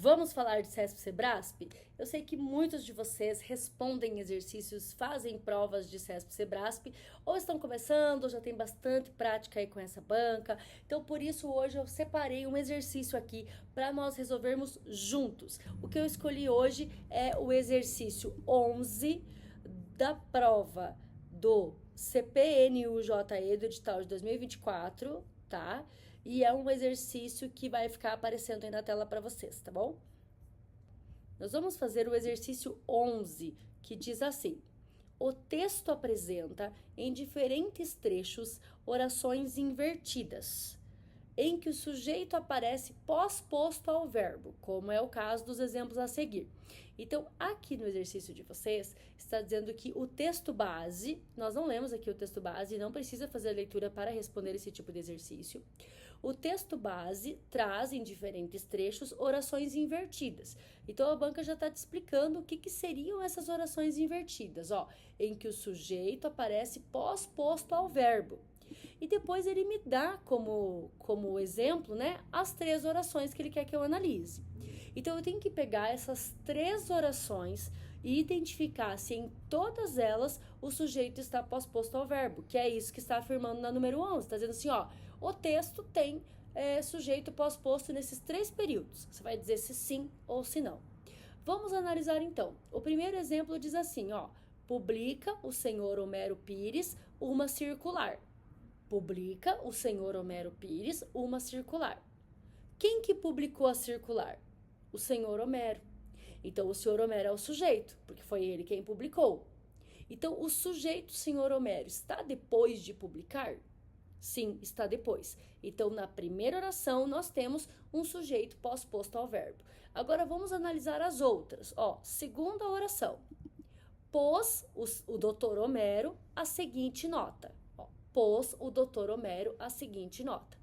Vamos falar de CESP-CEBRASP? Eu sei que muitos de vocês respondem exercícios, fazem provas de CESP-CEBRASP, ou estão começando, ou já tem bastante prática aí com essa banca. Então, por isso, hoje eu separei um exercício aqui para nós resolvermos juntos. O que eu escolhi hoje é o exercício 11 da prova do CPNUJE do edital de 2024, tá? E é um exercício que vai ficar aparecendo aí na tela para vocês, tá bom? Nós vamos fazer o exercício 11, que diz assim: o texto apresenta em diferentes trechos orações invertidas, em que o sujeito aparece pós-posto ao verbo, como é o caso dos exemplos a seguir. Então, aqui no exercício de vocês, está dizendo que o texto base, nós não lemos aqui o texto base, não precisa fazer a leitura para responder esse tipo de exercício. O texto base traz em diferentes trechos orações invertidas. Então, a banca já está te explicando o que seriam essas orações invertidas, ó, em que o sujeito aparece pós-posto ao verbo. E depois ele me dá como exemplo, né, as 3 orações que ele quer que eu analise. Então, eu tenho que pegar essas 3 orações e identificar se em todas elas o sujeito está pós-posto ao verbo, que é isso que está afirmando na número 11. Está dizendo assim, ó, o texto tem sujeito pós-posto nesses 3 períodos. Você vai dizer se sim ou se não. Vamos analisar então. O primeiro exemplo diz assim, ó, publica o senhor Homero Pires uma circular. Publica o senhor Homero Pires uma circular. Quem que publicou a circular? O senhor Homero. Então, o senhor Homero é o sujeito, porque foi ele quem publicou. Então, o sujeito senhor Homero está depois de publicar? Sim, está depois. Então, na primeira oração, nós temos um sujeito pós-posto ao verbo. Agora, vamos analisar as outras. Ó, segunda oração. Pôs o doutor Homero a seguinte nota. Pôs o doutor Homero a seguinte nota.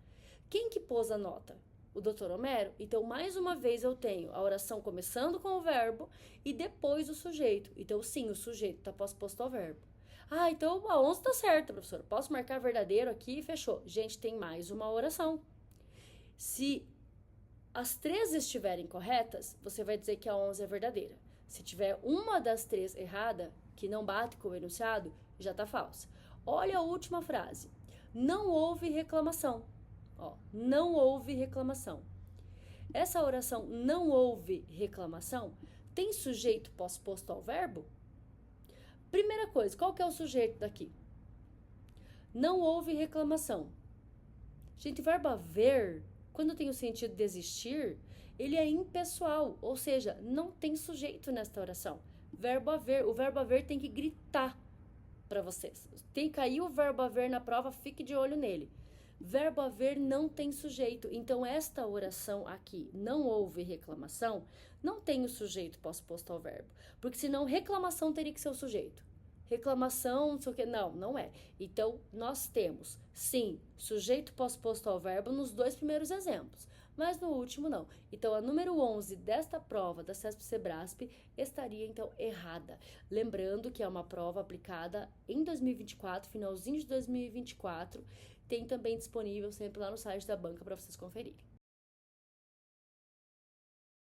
Quem que pôs a nota? O doutor Homero. Então, mais uma vez, eu tenho a oração começando com o verbo e depois o sujeito. Então, sim, o sujeito está pós-posto ao verbo. Ah, então a 11 está certa, professora. Posso marcar verdadeiro aqui e fechou. Gente, tem mais uma oração. Se as 3 estiverem corretas, você vai dizer que a 11 é verdadeira. Se tiver uma das 3 errada, que não bate com o enunciado, já está falsa. Olha a última frase. Não houve reclamação. Ó, não houve reclamação. Essa oração não houve reclamação tem sujeito pós-posto ao verbo? Primeira coisa, qual que é o sujeito daqui? Não houve reclamação. Gente, o verbo haver, quando tem o sentido de existir, ele é impessoal, ou seja, não tem sujeito nesta oração. Verbo haver, o verbo haver tem que gritar para vocês. Tem que cair o verbo haver na prova, fique de olho nele. Verbo haver não tem sujeito. Então, esta oração aqui, não houve reclamação, não tem o sujeito pós-posto ao verbo. Porque senão reclamação teria que ser o sujeito. Reclamação, não sei o que. Não, não é. Então, nós temos, sim, sujeito pós-posto ao verbo nos 2 primeiros exemplos. Mas no último, não. Então, a número 11 desta prova da CESP-CEBRASP estaria, então, errada. Lembrando que é uma prova aplicada em 2024, finalzinho de 2024. Tem também disponível sempre lá no site da banca para vocês conferirem.